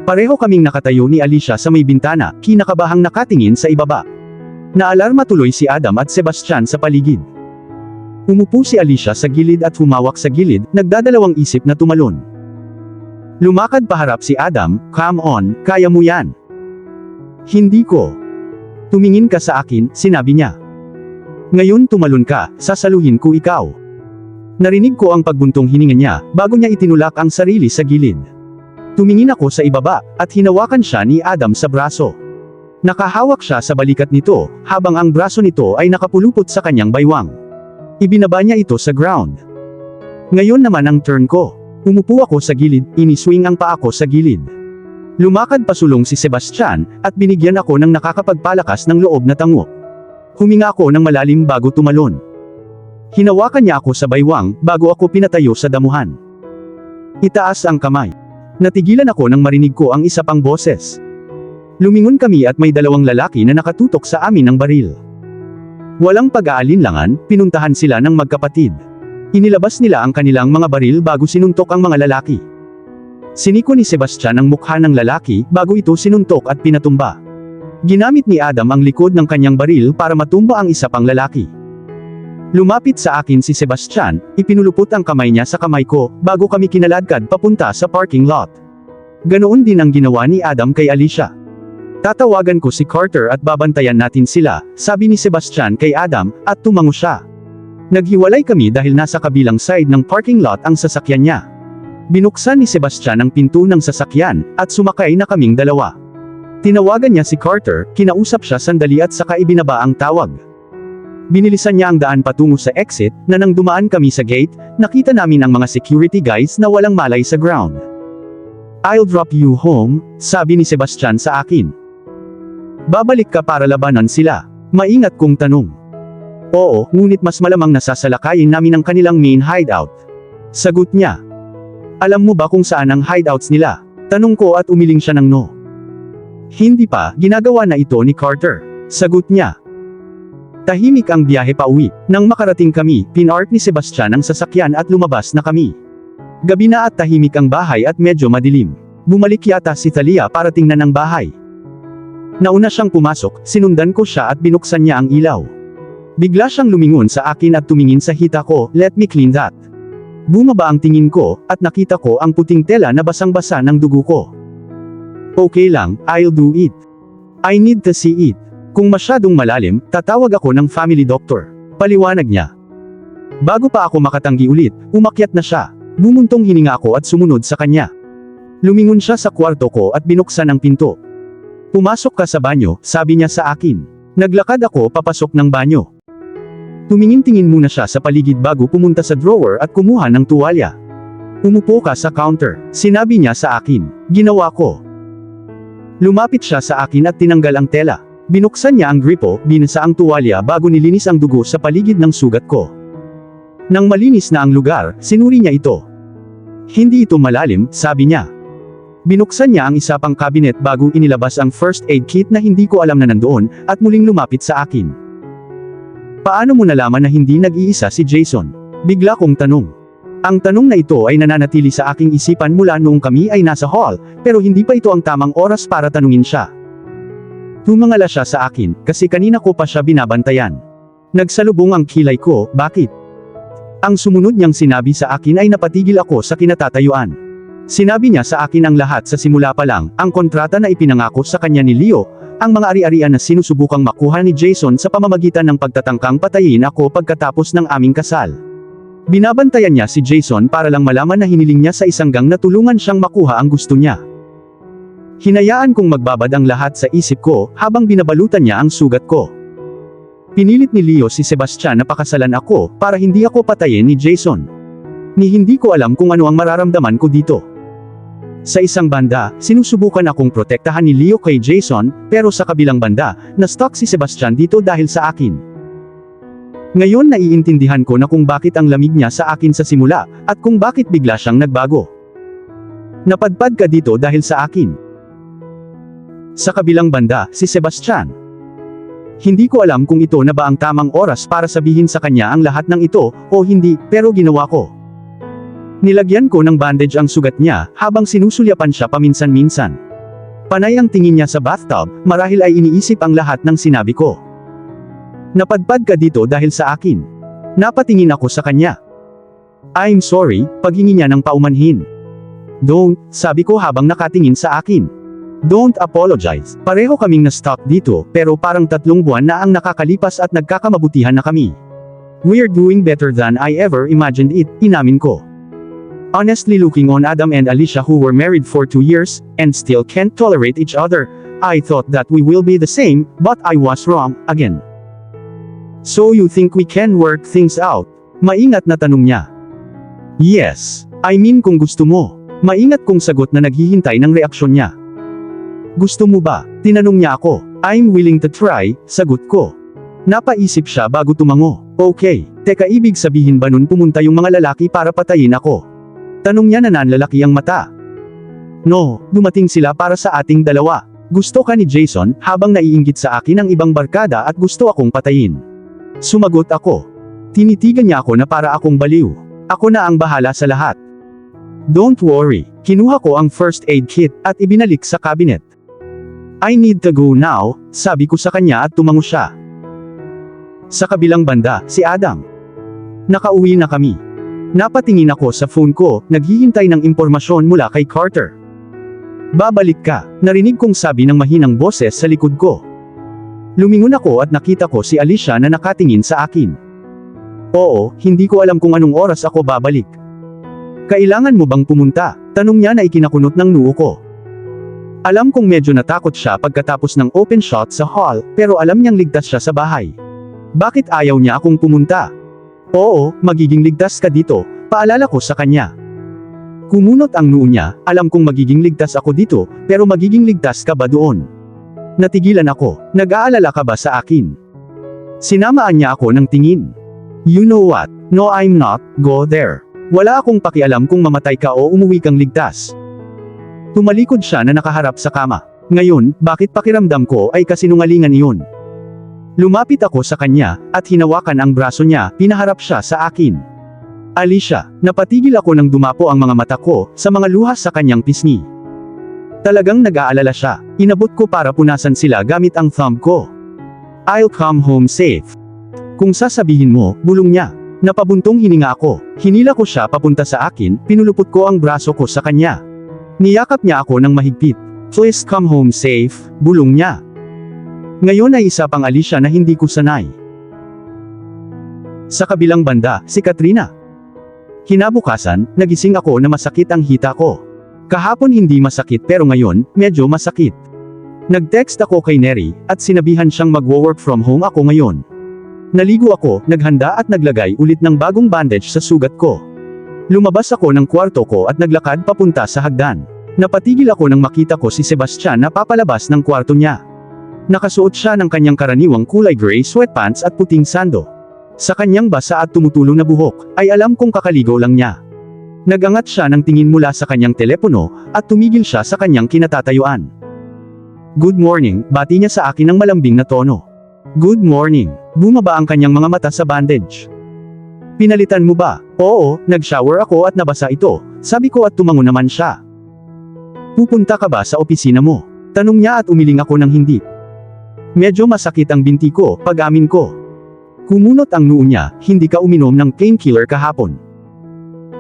Pareho kaming nakatayo ni Alicia sa may bintana, kinakabahang nakatingin sa ibaba. Naalarma tuloy si Adam at Sebastian sa paligid. Umupo si Alicia sa gilid at humawak sa gilid, nagdadalawang isip na tumalon. Lumakad paharap si Adam, "Come on, kaya mo yan." "Hindi ko." "Tumingin ka sa akin," sinabi niya. "Ngayon tumalon ka, sasaluhin ko ikaw." Narinig ko ang pagbuntong hininga niya, bago niya itinulak ang sarili sa gilid. Tumingin ako sa ibaba, at hinawakan siya ni Adam sa braso. Nakahawak siya sa balikat nito, habang ang braso nito ay nakapulupot sa kanyang baywang. Ibinaba niya ito sa ground. Ngayon naman ang turn ko. Umupo ako sa gilid, iniswing ang paa ko sa gilid. Lumakad pasulong si Sebastian, at binigyan ako ng nakakapagpalakas ng loob na tango. Huminga ako ng malalim bago tumalon. Hinawakan niya ako sa baywang, bago ako pinatayo sa damuhan. Itaas ang kamay. Natigilan ako nang marinig ko ang isa pang boses. Lumingon kami at may dalawang lalaki na nakatutok sa amin ng baril. Walang pag-aalinlangan, pinuntahan sila ng magkapatid. Inilabas nila ang kanilang mga baril bago sinuntok ang mga lalaki. Siniko ni Sebastian ang mukha ng lalaki, bago ito sinuntok at pinatumba. Ginamit ni Adam ang likod ng kanyang baril para matumba ang isa pang lalaki. Lumapit sa akin si Sebastian, ipinulupot ang kamay niya sa kamay ko, bago kami kinaladkad papunta sa parking lot. Ganoon din ang ginawa ni Adam kay Alicia. "Tatawagan ko si Carter at babantayan natin sila," sabi ni Sebastian kay Adam, at tumango siya. Naghiwalay kami dahil nasa kabilang side ng parking lot ang sasakyan niya. Binuksan ni Sebastian ang pinto ng sasakyan, at sumakay na kaming dalawa. Tinawagan niya si Carter, kinausap siya sandali at saka ibinaba ang tawag. Binilisan niya ang daan patungo sa exit, na nang dumaan kami sa gate, nakita namin ang mga security guys na walang malay sa ground. "I'll drop you home," sabi ni Sebastian sa akin. "Babalik ka para labanan sila?" Maingat kong tanong. "Oo, ngunit mas malamang nasasalakayin namin ang kanilang main hideout." Sagot niya. "Alam mo ba kung saan ang hideouts nila?" Tanong ko at umiling siya ng no. "Hindi pa, ginagawa na ito ni Carter." Sagot niya. Tahimik ang biyahe pa uwi. Nang makarating kami, pinark ni Sebastian ang sasakyan at lumabas na kami. Gabi na at tahimik ang bahay at medyo madilim. Bumalik yata si Thalia para tingnan ang bahay. Nauna siyang pumasok, sinundan ko siya at binuksan niya ang ilaw. Bigla siyang lumingon sa akin at tumingin sa hita ko, "Let me clean that." Bumaba ang tingin ko, at nakita ko ang puting tela na basang-basa ng dugo ko. "Okay lang, I'll do it. I need to see it. Kung masyadong malalim, tatawag ako ng family doctor." Paliwanag niya. Bago pa ako makatanggi ulit, umakyat na siya. Bumuntong hininga ako at sumunod sa kanya. Lumingon siya sa kwarto ko at binuksan ang pinto. "Pumasok ka sa banyo," sabi niya sa akin. Naglakad ako papasok ng banyo. Tumingin-tingin muna siya sa paligid bago pumunta sa drawer at kumuha ng tuwalya. "Umupo ka sa counter," sinabi niya sa akin. Ginawa ko. Lumapit siya sa akin at tinanggal ang tela. Binuksan niya ang gripo, binasa ang tuwalya bago nilinis ang dugo sa paligid ng sugat ko. Nang malinis na ang lugar, sinuri niya ito. "Hindi ito malalim," sabi niya. Binuksan niya ang isa pang cabinet bago inilabas ang first aid kit na hindi ko alam na nandoon, at muling lumapit sa akin. "Paano mo nalaman na hindi nag-iisa si Jason?" Bigla kong tanong. Ang tanong na ito ay nananatili sa aking isipan mula noong kami ay nasa hall, pero hindi pa ito ang tamang oras para tanungin siya. Tumangala siya sa akin, kasi kanina ko pa siya binabantayan. Nagsalubong ang kilay ko, "Bakit?" Ang sumunod niyang sinabi sa akin ay napatigil ako sa kinatatayuan. Sinabi niya sa akin ang lahat sa simula pa lang, ang kontrata na ipinangako sa kanya ni Leo, ang mga ari-arian na sinusubukang makuha ni Jason sa pamamagitan ng pagtatangkang patayin ako pagkatapos ng aming kasal. Binabantayan niya si Jason para lang malaman na hiniling niya sa isang gang na tulungan siyang makuha ang gusto niya. Hinayaan kong magbabad ang lahat sa isip ko, habang binabalutan niya ang sugat ko. Pinilit ni Leo si Sebastian na pakasalan ako, para hindi ako patayin ni Jason. Hindi ko alam kung ano ang mararamdaman ko dito. Sa isang banda, sinusubukan akong protektahan ni Leo kay Jason, pero sa kabilang banda, na-stuck si Sebastian dito dahil sa akin. Ngayon naiintindihan ko na kung bakit ang lamig niya sa akin sa simula, at kung bakit bigla siyang nagbago. Napadpad ka dito dahil sa akin. Sa kabilang banda, si Sebastian. Hindi ko alam kung ito na ba ang tamang oras para sabihin sa kanya ang lahat ng ito, o hindi, pero ginawa ko. Nilagyan ko ng bandage ang sugat niya, habang sinusulyapan siya paminsan-minsan. Panay ang tingin niya sa bathtub, marahil ay iniisip ang lahat ng sinabi ko. Napadpad ka dito dahil sa akin. Napatingin ako sa kanya. I'm sorry, paghingi niya ng paumanhin. Don't, sabi ko habang nakatingin sa akin. Don't apologize. Pareho kaming na-stuck dito, pero parang 3 buwan na ang nakakalipas at nagkakamabutihan na kami. We're doing better than I ever imagined it, inamin ko. Honestly, looking on Adam and Alicia who were married for 2 years, and still can't tolerate each other, I thought that we will be the same, but I was wrong, again. So you think we can work things out? Maingat na tanong niya. Yes. I mean kung gusto mo. Maingat kong sagot na naghihintay ng reaksyon niya. Gusto mo ba? Tinanong niya ako. I'm willing to try, sagot ko. Napaisip siya bago tumango. Okay, teka, ibig sabihin ba nun pumunta yung mga lalaki para patayin ako? Tanong niya na nanlalaki ang mata. No, dumating sila para sa ating dalawa. Gusto ka ni Jason, habang naiinggit sa akin ang ibang barkada at gusto akong patayin. Sumagot ako. Tinitigan niya ako na para akong baliw. Ako na ang bahala sa lahat. Don't worry, kinuha ko ang first aid kit at ibinalik sa cabinet. I need to go now, sabi ko sa kanya at tumango siya. Sa kabilang banda, si Adam. Nakauwi na kami. Napatingin ako sa phone ko, naghihintay ng impormasyon mula kay Carter. Babalik ka, narinig kong sabi ng mahinang boses sa likod ko. Lumingon ako at nakita ko si Alicia na nakatingin sa akin. Oo, hindi ko alam kung anong oras ako babalik. Kailangan mo bang pumunta? Tanong niya na ikinakunot ng noo ko. Alam kong medyo natakot siya pagkatapos ng open shot sa hall, pero alam niyang ligtas siya sa bahay. Bakit ayaw niya akong pumunta? Oo, magiging ligtas ka dito, paalala ko sa kanya. Kumunot ang noo niya, alam kong magiging ligtas ako dito, pero magiging ligtas ka ba doon? Natigilan ako, nag-aalala ka ba sa akin? Sinamaan niya ako ng tingin. You know what? No, I'm not, go there. Wala akong pakialam kung mamatay ka o umuwi kang ligtas. Tumalikod siya na nakaharap sa kama. Ngayon, bakit pakiramdam ko ay kasinungalingan iyon? Lumapit ako sa kanya, at hinawakan ang braso niya, pinaharap siya sa akin. Alicia, napatigil ako nang dumapo ang mga mata ko, sa mga luha sa kanyang pisngi. Talagang nag-aalala siya, inabot ko para punasan sila gamit ang thumb ko. I'll come home safe. Kung sasabihin mo, bulong niya. Napabuntong hininga ako, hinila ko siya papunta sa akin, pinulupot ko ang braso ko sa kanya. Niyakap niya ako ng mahigpit. Please come home safe, bulong niya. Ngayon ay isa pang Alicia na hindi ko sanay. Sa kabilang banda, si Katrina. Kinabukasan, nagising ako na masakit ang hita ko. Kahapon hindi masakit pero ngayon, medyo masakit. Nag-text ako kay Neri, at sinabihan siyang mag-work from home ako ngayon. Naligo ako, naghanda at naglagay ulit ng bagong bandage sa sugat ko. Lumabas ako ng kwarto ko at naglakad papunta sa hagdan. Napatigil ako nang makita ko si Sebastian na papalabas ng kwarto niya. Nakasuot siya ng kanyang karaniwang kulay gray sweatpants at puting sando. Sa kanyang basa at tumutulong na buhok, ay alam kong kakaligo lang niya. Nagangat siya ng tingin mula sa kanyang telepono, at tumigil siya sa kanyang kinatatayuan. Good morning, bati niya sa akin ng malambing na tono. Good morning. Bumaba ang kanyang mga mata sa bandage. Pinalitan mo ba? Oo, nag-shower ako at nabasa ito, sabi ko at tumango naman siya. Pupunta ka ba sa opisina mo? Tanong niya at umiling ako ng hindi. Medyo masakit ang binti ko, pag-amin ko. Kumunot ang noo niya, hindi ka uminom ng painkiller kahapon.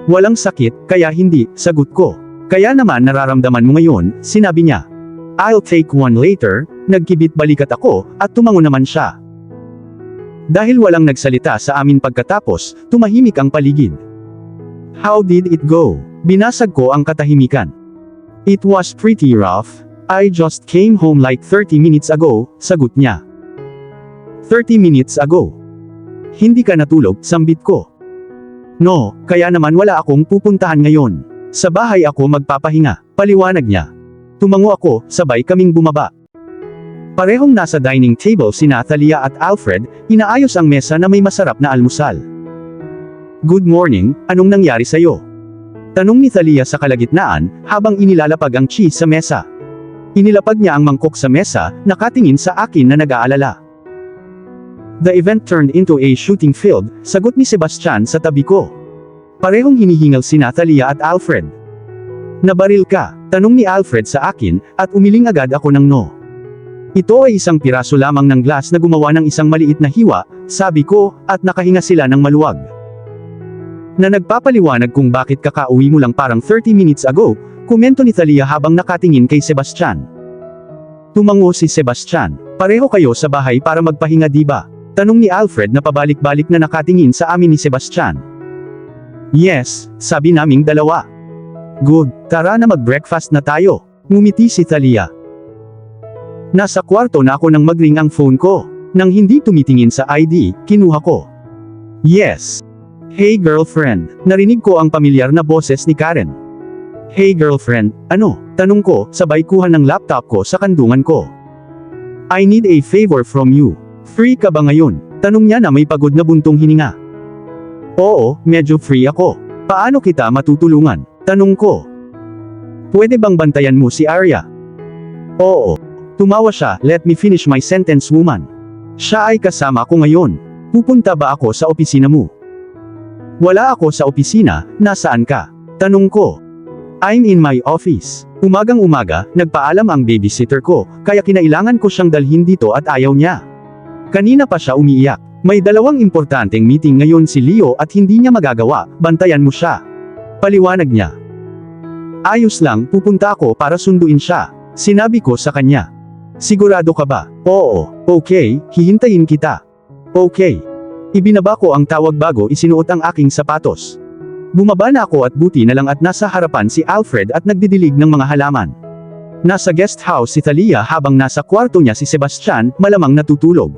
Walang sakit, kaya hindi, sagot ko. Kaya naman nararamdaman mo ngayon, sinabi niya. I'll take one later, nagkibit balikat ako, at tumango naman siya. Dahil walang nagsalita sa amin pagkatapos, tumahimik ang paligid. How did it go? Binasag ko ang katahimikan. It was pretty rough. I just came home like 30 minutes ago, sagot niya. 30 minutes ago. Hindi ka natulog, sambit ko. No, kaya naman wala akong pupuntahan ngayon. Sa bahay ako magpapahinga, paliwanag niya. Tumango ako, sabay kaming bumaba. Parehong nasa dining table sina Thalia at Alfred, inaayos ang mesa na may masarap na almusal. Good morning, anong nangyari sa'yo? Tanong ni Thalia sa kalagitnaan, habang inilalapag ang cheese sa mesa. Inilapag niya ang mangkok sa mesa, nakatingin sa akin na nag-aalala. The event turned into a shooting field, sagot ni Sebastian sa tabi ko. Parehong hinihingal sina Thalia at Alfred. Nabaril ka? Tanong ni Alfred sa akin, at umiling agad ako ng no. Ito ay isang piraso lamang ng glass na gumawa ng isang maliit na hiwa, sabi ko, at nakahinga sila ng maluwag. Na nagpapaliwanag kung bakit kakauwi mo lang parang 30 minutes ago, komento ni Thalia habang nakatingin kay Sebastian. Tumango si Sebastian. Pareho kayo sa bahay para magpahinga diba? Tanong ni Alfred na pabalik-balik na nakatingin sa amin ni Sebastian. Yes, sabi naming dalawa. Good, tara na mag-breakfast na tayo. Ngumiti si Thalia. Nasa kwarto na ako nang mag-ring ang phone ko. Nang hindi tumitingin sa ID, kinuha ko. Yes. Hey girlfriend, narinig ko ang pamilyar na boses ni Karen. Hey girlfriend, ano? Tanong ko, sabay kuha ng laptop ko sa kandungan ko. I need a favor from you. Free ka ba ngayon? Tanong niya na may pagod na buntong hininga. Oo, medyo free ako. Paano kita matutulungan? Tanong ko. Pwede bang bantayan mo si Arya? Oo. Tumawa siya, let me finish my sentence woman. Siya ay kasama ko ngayon. Pupunta ba ako sa opisina mo? Wala ako sa opisina, nasaan ka? Tanong ko. I'm in my office. Umagang-umaga, nagpaalam ang babysitter ko, kaya kinailangan ko siyang dalhin dito at ayaw niya. Kanina pa siya umiiyak. May dalawang importanteng meeting ngayon si Leo at hindi niya magagawa, bantayan mo siya. Paliwanag niya. Ayos lang, pupunta ako para sunduin siya. Sinabi ko sa kanya. Sigurado ka ba? Oo, okay, hihintayin kita. Okay. Ibinaba ko ang tawag bago isinuot ang aking sapatos. Bumaba na ako at buti na lang at nasa harapan si Alfred at nagdidilig ng mga halaman. Nasa guest house si Thalia habang nasa kwarto niya si Sebastian, malamang natutulog.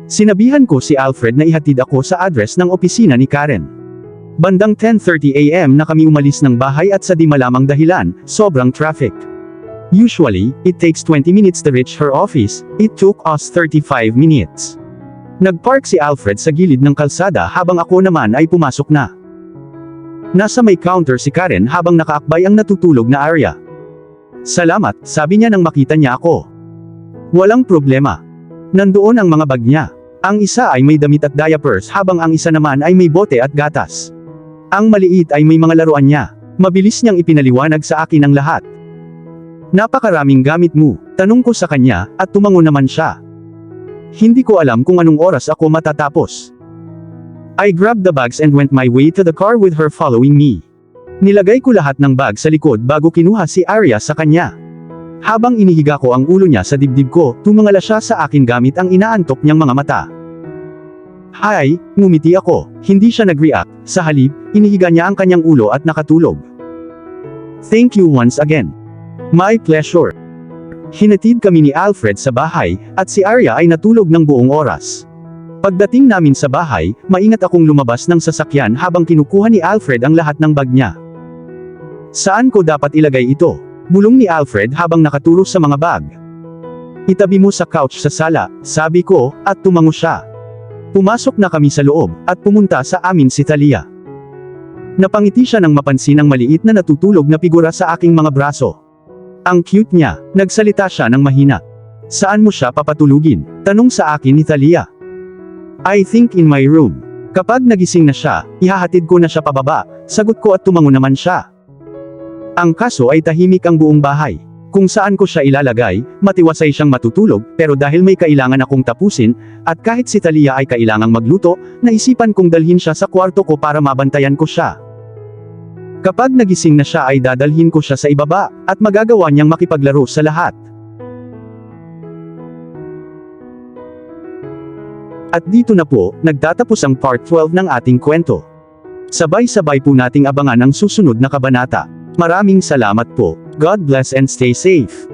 Sinabihan ko si Alfred na ihatid ako sa address ng opisina ni Karen. Bandang 10:30 AM na kami umalis ng bahay at sa di malamang dahilan, sobrang traffic. Usually, it takes 20 minutes to reach her office, it took us 35 minutes. Nagpark si Alfred sa gilid ng kalsada habang ako naman ay pumasok na. Nasa may counter si Karen habang nakaakbay ang natutulog na Arya. Salamat, sabi niya nang makita niya ako. Walang problema. Nandoon ang mga bag niya. Ang isa ay may damit at diapers habang ang isa naman ay may bote at gatas. Ang maliit ay may mga laruan niya. Mabilis niyang ipinaliwanag sa akin ang lahat. Napakaraming gamit mo, tanong ko sa kanya, at tumango naman siya. Hindi ko alam kung anong oras ako matatapos. I grabbed the bags and went my way to the car with her following me. Nilagay ko lahat ng bag sa likod bago kinuha si Arya sa kanya. Habang inihiga ko ang ulo niya sa dibdib ko, tumingala siya sa akin gamit ang inaantok niyang mga mata. Hi, ngumiti ako. Hindi siya nag-react, sa halip, inihiga niya ang kanyang ulo at nakatulog. Thank you once again. My pleasure. Hinatid kami ni Alfred sa bahay, at si Arya ay natulog ng buong oras. Pagdating namin sa bahay, maingat akong lumabas ng sasakyan habang kinukuha ni Alfred ang lahat ng bag niya. Saan ko dapat ilagay ito? Bulong ni Alfred habang nakaturo sa mga bag. Itabi mo sa couch sa sala, sabi ko, at tumango siya. Pumasok na kami sa loob, at pumunta sa amin si Thalia. Napangiti siya nang mapansin ang maliit na natutulog na figura sa aking mga braso. Ang cute niya, nagsalita siya ng mahina. Saan mo siya papatulugin? Tanong sa akin ni Thalia. I think in my room. Kapag nagising na siya, ihahatid ko na siya pababa, sagot ko at tumango naman siya. Ang kaso ay tahimik ang buong bahay. Kung saan ko siya ilalagay, matiwasay siyang matutulog, pero dahil may kailangan akong tapusin, at kahit si Thalia ay kailangang magluto, naisipan kong dalhin siya sa kwarto ko para mabantayan ko siya. Kapag nagising na siya ay dadalhin ko siya sa ibaba, at magagawa niyang makipaglaro sa lahat. At dito na po, nagtatapos ang part 12 ng ating kwento. Sabay-sabay po nating abangan ang susunod na kabanata. Maraming salamat po. God bless and stay safe.